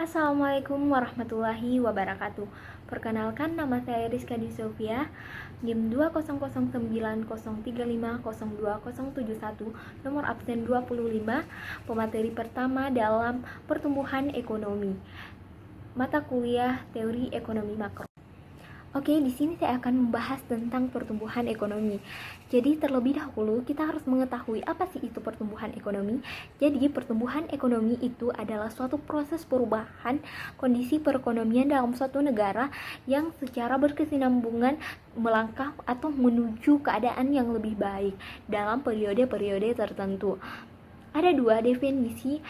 Assalamualaikum warahmatullahi wabarakatuh. Perkenalkan, nama saya Rizka Disofia, NIM 2009035020071, nomor absen 25, pemateri pertama dalam pertumbuhan ekonomi. Mata kuliah Teori Ekonomi Makro. Oke, di sini saya akan membahas tentang pertumbuhan ekonomi. Jadi terlebih dahulu kita harus mengetahui apa sih itu pertumbuhan ekonomi. Jadi pertumbuhan ekonomi itu adalah suatu proses perubahan kondisi perekonomian dalam suatu negara yang secara berkesinambungan melangkah atau menuju keadaan yang lebih baik dalam periode-periode tertentu. Ada dua definisi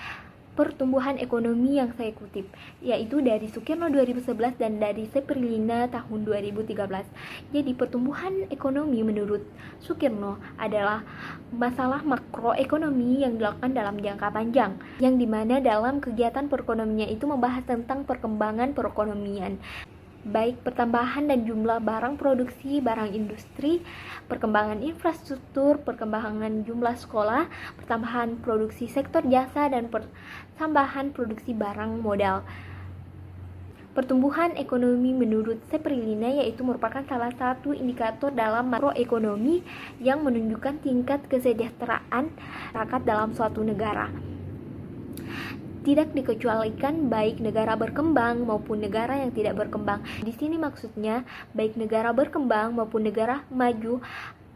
pertumbuhan ekonomi yang saya kutip, yaitu dari Sukirno 2011 dan dari Seprilina tahun 2013. Jadi pertumbuhan ekonomi menurut Sukirno adalah masalah makroekonomi yang dilakukan dalam jangka panjang, yang dimana dalam kegiatan perekonomian itu membahas tentang perkembangan perekonomian, baik pertambahan dan jumlah barang produksi, barang industri, perkembangan infrastruktur, perkembangan jumlah sekolah, pertambahan produksi sektor jasa, dan pertambahan produksi barang modal. Pertumbuhan ekonomi menurut Seprilina yaitu merupakan salah satu indikator dalam makroekonomi yang menunjukkan tingkat kesejahteraan masyarakat dalam suatu negara. Tidak dikecualikan baik negara berkembang maupun negara yang tidak berkembang. Di sini maksudnya baik negara berkembang maupun negara maju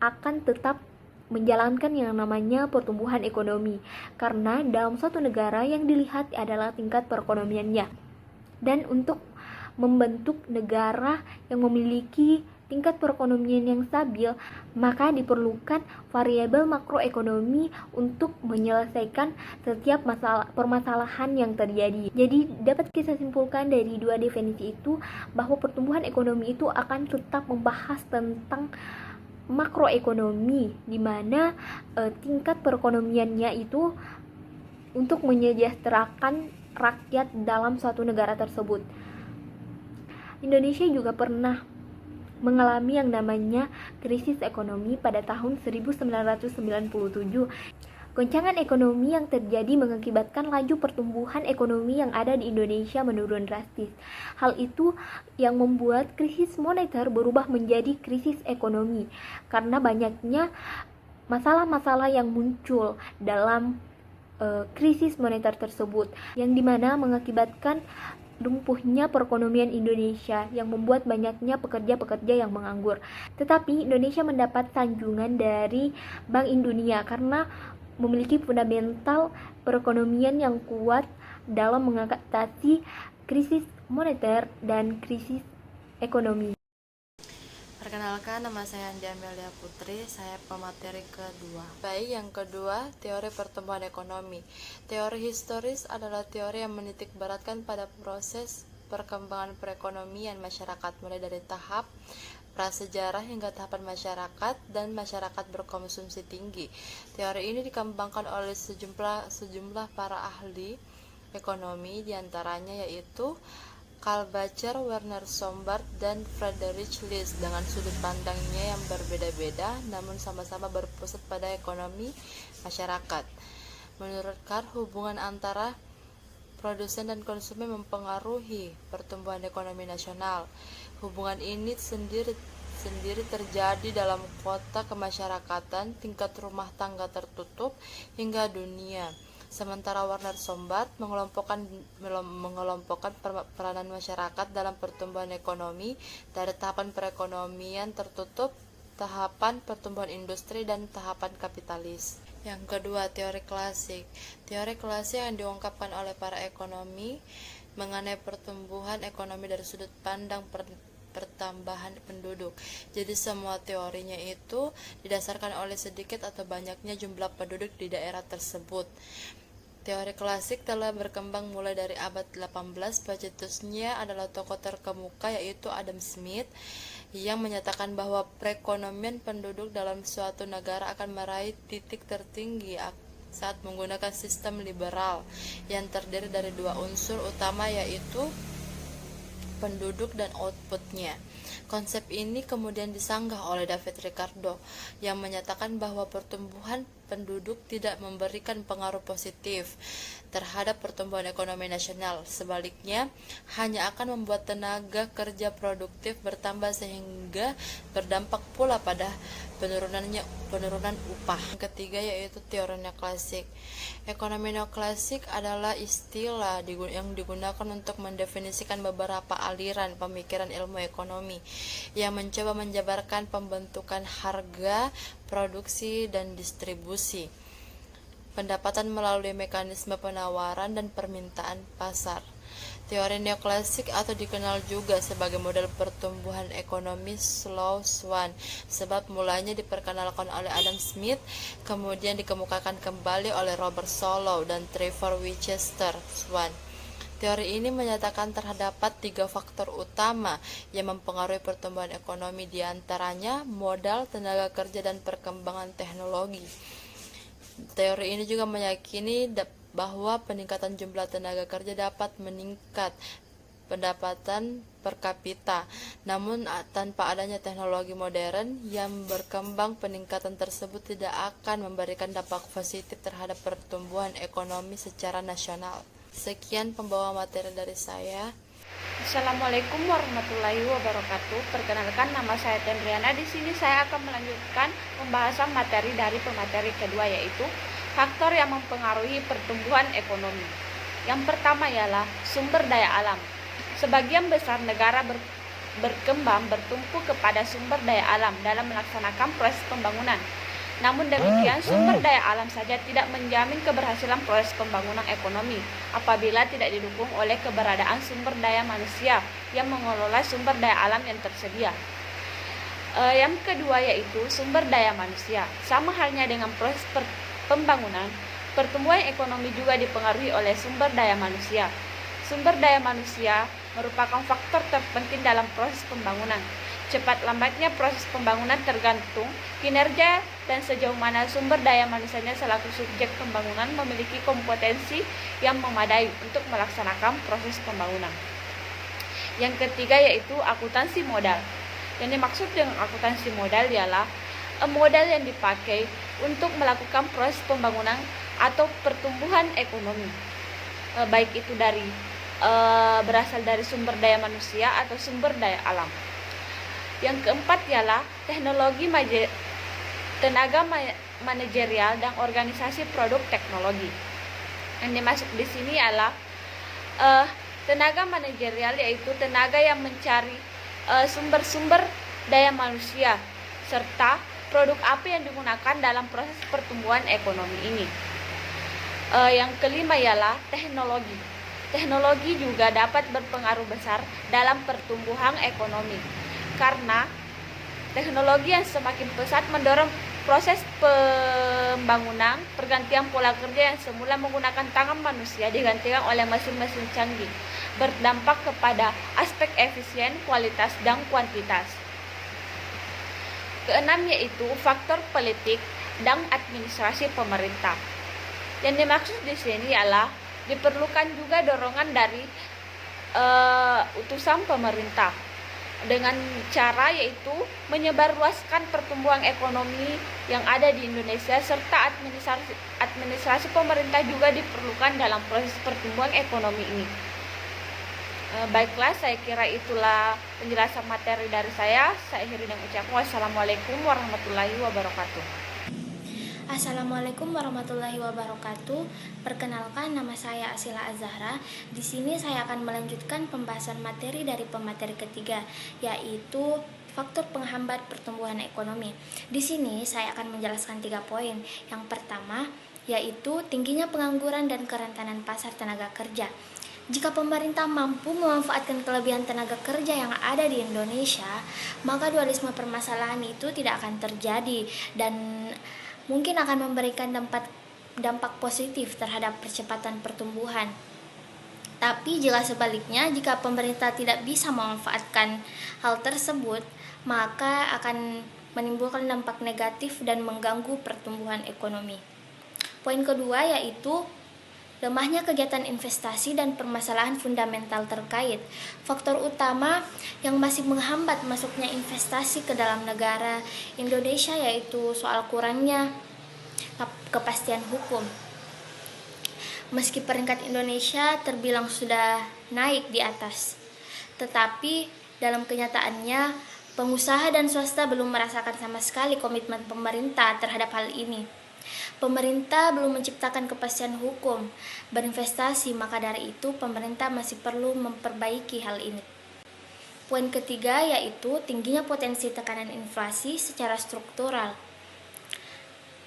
akan tetap menjalankan yang namanya pertumbuhan ekonomi, karena dalam suatu negara yang dilihat adalah tingkat perekonomiannya. Dan untuk membentuk negara yang memiliki tingkat perekonomian yang stabil, maka diperlukan variabel makroekonomi untuk menyelesaikan setiap permasalahan yang terjadi. Jadi dapat kita simpulkan dari dua definisi itu bahwa pertumbuhan ekonomi itu akan tetap membahas tentang makroekonomi, di mana tingkat perekonomiannya itu untuk menyejahterakan rakyat dalam suatu negara tersebut. Indonesia juga pernah mengalami yang namanya krisis ekonomi pada tahun 1997. Goncangan ekonomi yang terjadi mengakibatkan laju pertumbuhan ekonomi yang ada di Indonesia menurun drastis. Hal itu yang membuat krisis moneter berubah menjadi krisis ekonomi karena banyaknya masalah-masalah yang muncul dalam krisis moneter tersebut, yang dimana mengakibatkan lumpuhnya perekonomian Indonesia yang membuat banyaknya pekerja-pekerja yang menganggur. Tetapi Indonesia mendapat sanjungan dari Bank Dunia karena memiliki fundamental perekonomian yang kuat dalam mengatasi krisis moneter dan krisis ekonomi. Perkenalkan, nama saya Andi Amelia Putri, saya pemateri kedua. Baik, yang kedua, teori pertumbuhan ekonomi. Teori historis adalah teori yang menitik beratkan pada proses perkembangan perekonomian masyarakat, mulai dari tahap prasejarah hingga tahapan masyarakat dan masyarakat berkonsumsi tinggi. Teori ini dikembangkan oleh sejumlah para ahli ekonomi, diantaranya yaitu Karl Bacher, Werner Sombart, dan Friedrich List, dengan sudut pandangnya yang berbeda-beda namun sama-sama berpusat pada ekonomi masyarakat. Menurut Karl, hubungan antara produsen dan konsumen mempengaruhi pertumbuhan ekonomi nasional. Hubungan ini sendiri terjadi dalam kota kemasyarakatan, tingkat rumah tangga tertutup, hingga dunia. Sementara Werner Sombart mengelompokkan peranan masyarakat dalam pertumbuhan ekonomi dari tahapan perekonomian tertutup, tahapan pertumbuhan industri, dan tahapan kapitalis. Yang kedua, teori klasik. Teori klasik yang diungkapkan oleh para ekonomi mengenai pertumbuhan ekonomi dari sudut pandang pertambahan penduduk. Jadi semua teorinya itu didasarkan oleh sedikit atau banyaknya jumlah penduduk di daerah tersebut. Teori klasik telah berkembang mulai dari abad 18. Pencetusnya adalah tokoh terkemuka yaitu Adam Smith, yang menyatakan bahwa perekonomian penduduk dalam suatu negara akan meraih titik tertinggi saat menggunakan sistem liberal yang terdiri dari dua unsur utama, yaitu penduduk dan outputnya. Konsep ini kemudian disanggah oleh David Ricardo yang menyatakan bahwa pertumbuhan penduduk tidak memberikan pengaruh positif terhadap pertumbuhan ekonomi nasional. Sebaliknya, hanya akan membuat tenaga kerja produktif bertambah sehingga berdampak pula pada penurunan upah. Yang ketiga yaitu teori neoklasik. Ekonomi neoklasik adalah istilah yang digunakan untuk mendefinisikan beberapa aliran pemikiran ilmu ekonomi yang mencoba menjabarkan pembentukan harga, produksi, dan distribusi pendapatan melalui mekanisme penawaran dan permintaan pasar. Teori neoklasik atau dikenal juga sebagai model pertumbuhan ekonomi slow swan, sebab mulanya diperkenalkan oleh Adam Smith, kemudian dikemukakan kembali oleh Robert Solow dan Trevor Winchester Swan. Teori ini menyatakan terdapat 3 faktor utama yang mempengaruhi pertumbuhan ekonomi, diantaranya modal, tenaga kerja, dan perkembangan teknologi. Teori ini juga meyakini bahwa peningkatan jumlah tenaga kerja dapat meningkat pendapatan per kapita. Namun tanpa adanya teknologi modern yang berkembang, peningkatan tersebut tidak akan memberikan dampak positif terhadap pertumbuhan ekonomi secara nasional. Sekian pembawa materi dari saya. Assalamualaikum warahmatullahi wabarakatuh. Perkenalkan, nama saya Tendriana. Di sini saya akan melanjutkan pembahasan materi dari pemateri kedua, yaitu faktor yang mempengaruhi pertumbuhan ekonomi. Yang pertama ialah sumber daya alam. Sebagian besar negara berkembang bertumpu kepada sumber daya alam dalam melaksanakan proses pembangunan. Namun demikian, sumber daya alam saja tidak menjamin keberhasilan proses pembangunan ekonomi apabila tidak didukung oleh keberadaan sumber daya manusia yang mengelola sumber daya alam yang tersedia. Yang kedua yaitu sumber daya manusia. Sama halnya dengan proses pembangunan, pertumbuhan ekonomi juga dipengaruhi oleh sumber daya manusia. Sumber daya manusia merupakan faktor terpenting dalam proses pembangunan. Cepat lambatnya proses pembangunan tergantung kinerja dan sejauh mana sumber daya manusianya selaku subjek pembangunan memiliki kompetensi yang memadai untuk melaksanakan proses pembangunan. Yang ketiga yaitu akuntansi modal. Yang dimaksud dengan akuntansi modal ialah modal yang dipakai untuk melakukan proses pembangunan atau pertumbuhan ekonomi, baik itu berasal dari sumber daya manusia atau sumber daya alam. Yang keempat ialah teknologi tenaga manajerial dan organisasi produk teknologi. Yang dimaksud di sini adalah tenaga manajerial, yaitu tenaga yang mencari sumber-sumber daya manusia serta produk apa yang digunakan dalam proses pertumbuhan ekonomi ini. Yang kelima ialah teknologi. Teknologi juga dapat berpengaruh besar dalam pertumbuhan ekonomi, karena teknologi yang semakin pesat mendorong proses pembangunan. Pergantian pola kerja yang semula menggunakan tangan manusia digantikan oleh mesin-mesin canggih, berdampak kepada aspek efisien, kualitas, dan kuantitas. Keenam yaitu faktor politik dan administrasi pemerintah. Yang dimaksud di sini adalah diperlukan juga dorongan dari utusan pemerintah dengan cara yaitu menyebarluaskan pertumbuhan ekonomi yang ada di Indonesia, serta administrasi pemerintah juga diperlukan dalam proses pertumbuhan ekonomi ini. Baiklah, saya kira itulah penjelasan materi dari saya. Saya akhiri dengan ucapan wassalamualaikum warahmatullahi wabarakatuh. Assalamualaikum warahmatullahi wabarakatuh. Perkenalkan, nama saya Asila Azahra. Di sini saya akan melanjutkan pembahasan materi dari pemateri ketiga, yaitu faktor penghambat pertumbuhan ekonomi. Di sini saya akan menjelaskan 3 poin. Yang pertama yaitu tingginya pengangguran dan kerentanan pasar tenaga kerja. Jika pemerintah mampu memanfaatkan kelebihan tenaga kerja yang ada di Indonesia, maka dualisme permasalahan itu tidak akan terjadi dan mungkin akan memberikan dampak positif terhadap percepatan pertumbuhan. Tapi jika sebaliknya, jika pemerintah tidak bisa memanfaatkan hal tersebut, maka akan menimbulkan dampak negatif dan mengganggu pertumbuhan ekonomi. Poin kedua yaitu lemahnya kegiatan investasi dan permasalahan fundamental terkait. Faktor utama yang masih menghambat masuknya investasi ke dalam negara Indonesia yaitu soal kurangnya kepastian hukum. Meski peringkat Indonesia terbilang sudah naik di atas, tetapi dalam kenyataannya pengusaha dan swasta belum merasakan sama sekali komitmen pemerintah terhadap hal ini. Pemerintah belum menciptakan kepastian hukum berinvestasi, maka dari itu pemerintah masih perlu memperbaiki hal ini. Poin ketiga yaitu tingginya potensi tekanan inflasi secara struktural.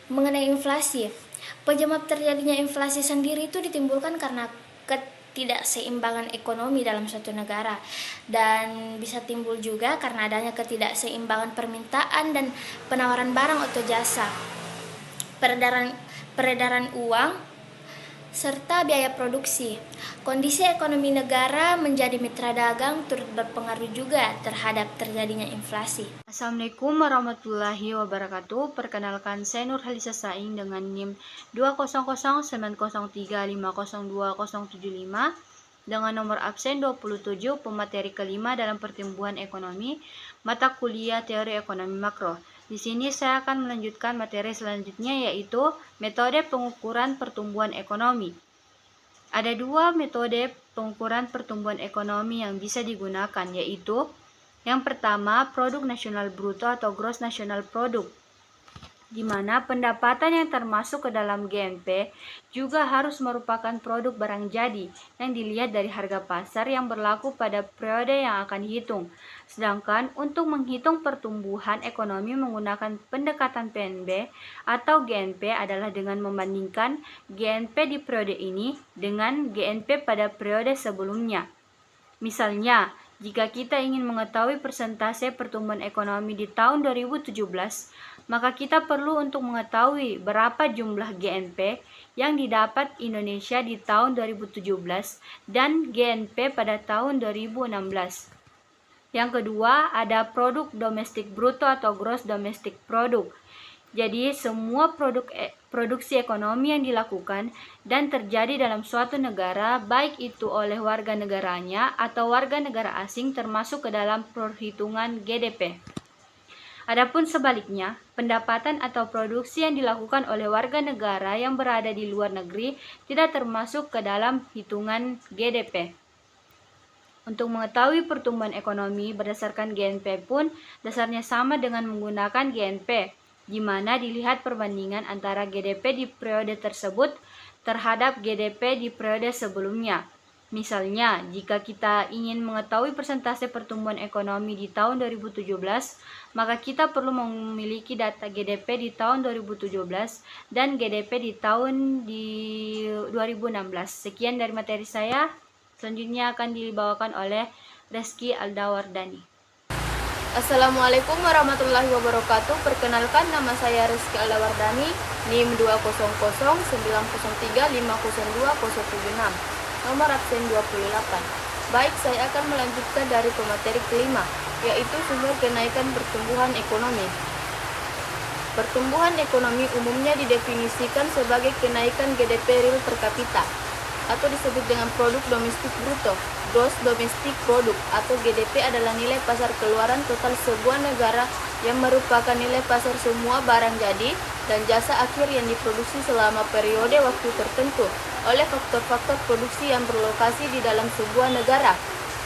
Mengenai inflasi, penyebab terjadinya inflasi sendiri itu ditimbulkan karena ketidakseimbangan ekonomi dalam suatu negara, dan bisa timbul juga karena adanya ketidakseimbangan permintaan dan penawaran barang atau jasa, peredaran uang, serta biaya produksi. Kondisi ekonomi negara menjadi mitra dagang turut berpengaruh juga terhadap terjadinya inflasi. Assalamualaikum warahmatullahi wabarakatuh. Perkenalkan, saya Nurhalisa Saing dengan NIM 2009035020075 dengan nomor absen 27, pemateri kelima dalam pertumbuhan ekonomi, mata kuliah teori ekonomi makro. Di sini saya akan melanjutkan materi selanjutnya, yaitu metode pengukuran pertumbuhan ekonomi. Ada dua metode pengukuran pertumbuhan ekonomi yang bisa digunakan, yaitu yang pertama, produk nasional bruto atau gross national product, di mana pendapatan yang termasuk ke dalam GNP juga harus merupakan produk barang jadi yang dilihat dari harga pasar yang berlaku pada periode yang akan dihitung. Sedangkan untuk menghitung pertumbuhan ekonomi menggunakan pendekatan PNB atau GNP adalah dengan membandingkan GNP di periode ini dengan GNP pada periode sebelumnya. Misalnya, jika kita ingin mengetahui persentase pertumbuhan ekonomi di tahun 2017, maka kita perlu untuk mengetahui berapa jumlah GNP yang didapat Indonesia di tahun 2017 dan GNP pada tahun 2016. Yang kedua, ada produk domestik bruto atau gross domestic product. Jadi, semua produksi ekonomi yang dilakukan dan terjadi dalam suatu negara, baik itu oleh warga negaranya atau warga negara asing, termasuk ke dalam perhitungan GDP. Adapun sebaliknya, pendapatan atau produksi yang dilakukan oleh warga negara yang berada di luar negeri tidak termasuk ke dalam hitungan GDP. Untuk mengetahui pertumbuhan ekonomi berdasarkan GNP pun dasarnya sama dengan menggunakan GNP, di mana dilihat perbandingan antara GDP di periode tersebut terhadap GDP di periode sebelumnya. Misalnya, jika kita ingin mengetahui persentase pertumbuhan ekonomi di tahun 2017, maka kita perlu memiliki data GDP di tahun 2017 dan GDP di tahun 2016. Sekian dari materi saya. Selanjutnya akan dibawakan oleh Reski Aldawardani. Assalamualaikum warahmatullahi wabarakatuh. Perkenalkan, nama saya Reski Aldawardani, NIM 2009035020076, nomor absen 28. Baik, saya akan melanjutkan dari pemateri kelima, yaitu sumber kenaikan pertumbuhan ekonomi. Pertumbuhan ekonomi umumnya didefinisikan sebagai kenaikan GDP real per kapita, atau disebut dengan produk domestik bruto. Gross domestic product atau GDP adalah nilai pasar keluaran total sebuah negara yang merupakan nilai pasar semua barang jadi dan jasa akhir yang diproduksi selama periode waktu tertentu oleh faktor-faktor produksi yang berlokasi di dalam sebuah negara.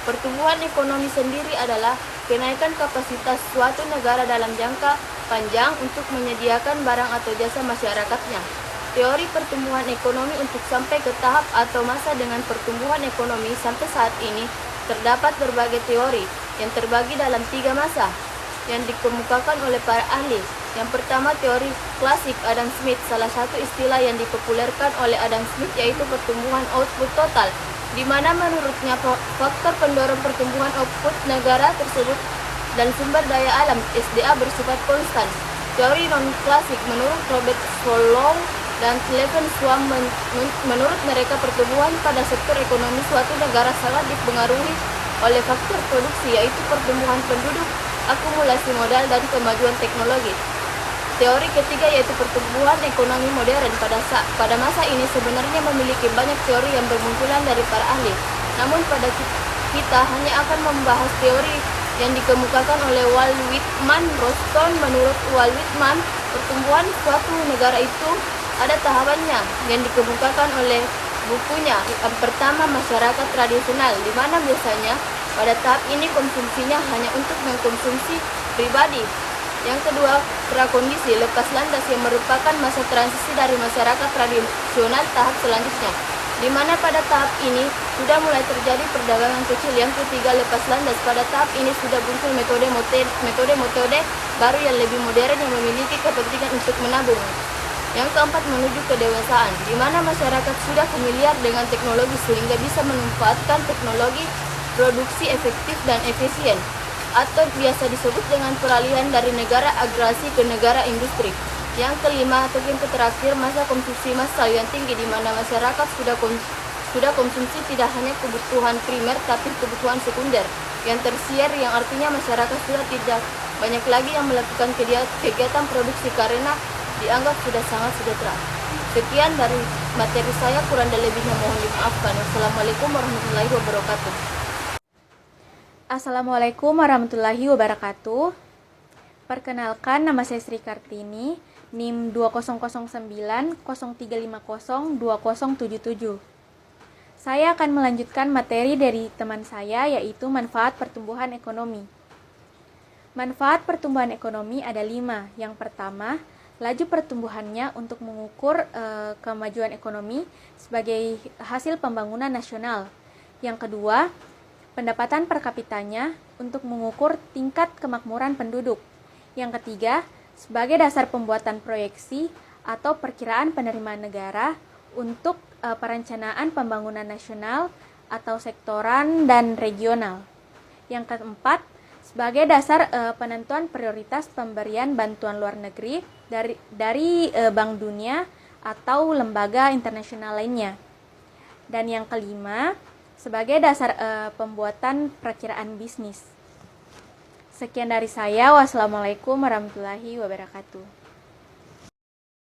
Pertumbuhan ekonomi sendiri adalah kenaikan kapasitas suatu negara dalam jangka panjang untuk menyediakan barang atau jasa masyarakatnya. Teori pertumbuhan ekonomi untuk sampai ke tahap atau masa dengan pertumbuhan ekonomi sampai saat ini terdapat berbagai teori yang terbagi dalam 3 masa yang dikemukakan oleh para ahli. Yang pertama, teori klasik Adam Smith. Salah satu istilah yang dipopulerkan oleh Adam Smith yaitu pertumbuhan output total, di mana menurutnya faktor pendorong pertumbuhan output negara tersebut dan sumber daya alam SDA bersifat konstan. Teori non-klasik menurut Robert Solow dan Stephen Schwab, menurut mereka pertumbuhan pada sektor ekonomi suatu negara sangat dipengaruhi oleh faktor produksi, yaitu pertumbuhan penduduk, akumulasi modal, dan kemajuan teknologi. Teori ketiga yaitu pertumbuhan ekonomi modern. Pada masa ini sebenarnya memiliki banyak teori yang bermunculan dari para ahli. Namun pada kita hanya akan membahas teori yang dikemukakan oleh Walt Whitman Roston. Menurut Walt Whitman, pertumbuhan suatu negara itu ada tahapannya yang dikemukakan oleh bukunya. Yang pertama, masyarakat tradisional, di mana biasanya pada tahap ini konsumsinya hanya untuk mengkonsumsi pribadi. Yang kedua, prakondisi lepas landas yang merupakan masa transisi dari masyarakat tradisional tahap selanjutnya, di mana pada tahap ini sudah mulai terjadi perdagangan kecil. Yang ketiga, lepas landas. Pada tahap ini sudah muncul metode baru yang lebih modern yang memiliki kepentingan untuk menabung. Yang keempat, menuju kedewasaan, di mana masyarakat sudah familiar dengan teknologi sehingga bisa memanfaatkan teknologi produksi efektif dan efisien, atau biasa disebut dengan peralihan dari negara agrasi ke negara industri. Yang kelima atau yang terakhir, masa konsumsi massal yang tinggi, di mana masyarakat sudah konsumsi tidak hanya kebutuhan primer tapi kebutuhan sekunder yang tersier, yang artinya masyarakat sudah tidak banyak lagi yang melakukan kegiatan produksi karena dianggap sudah sangat sejahtera. Sekian dari materi saya, kurang dan lebihnya mohon dimaafkan. Wassalamualaikum warahmatullahi wabarakatuh. Assalamualaikum warahmatullahi wabarakatuh. Perkenalkan, nama saya Sri Kartini, NIM 200903502077. Saya akan melanjutkan materi dari teman saya, yaitu manfaat pertumbuhan ekonomi. Manfaat pertumbuhan ekonomi ada 5. Yang pertama, laju pertumbuhannya untuk mengukur kemajuan ekonomi sebagai hasil pembangunan nasional. Yang kedua, pendapatan per kapitanya untuk mengukur tingkat kemakmuran penduduk. Yang ketiga, sebagai dasar pembuatan proyeksi atau perkiraan penerimaan negara untuk perencanaan pembangunan nasional atau sektoran dan regional. Yang keempat, sebagai dasar penentuan prioritas pemberian bantuan luar negeri dari Bank Dunia atau lembaga internasional lainnya. Dan yang kelima, sebagai dasar pembuatan perakiraan bisnis. Sekian dari saya. Wassalamualaikum warahmatullahi wabarakatuh.